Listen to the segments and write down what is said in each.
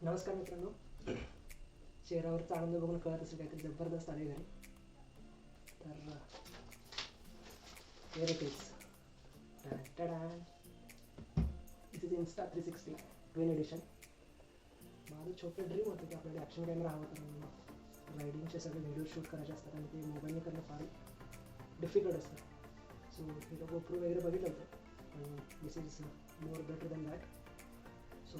नमस्कार मित्रांनो, चेहऱ्यावरचा आनंद बघून कळत असेल काहीतरी जबरदस्त आले घरी. तर here it is. This is Insta 360 twin edition. माझं छोटं ड्रीम होतं की आपल्याला ॲक्शन कॅमेरा हवा तर रायडिंगचे सगळे व्हिडिओ शूट करायचे असतात आणि ते मोबाईलने करणं फार डिफिकल्ट असतं. सो मी तो GoPro वगैरे बघितलं होतं पण this is more better than that. So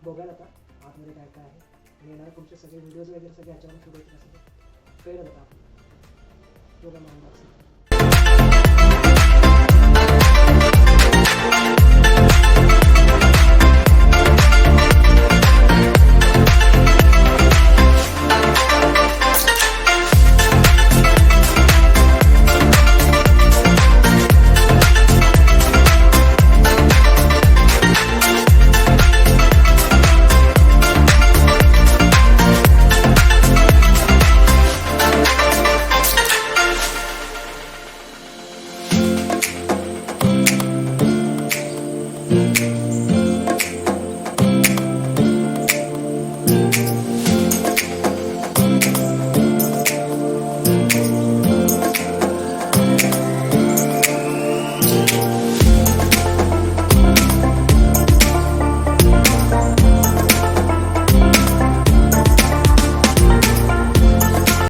बघायला आता आतमध्ये काय काय आहे आणि येणारे पुढचे सगळे व्हिडिओज वगैरे सगळे ह्याच्यावर शूट होतील असं कळलं जातं आपण. बघा मग अनबॉक्सिंग.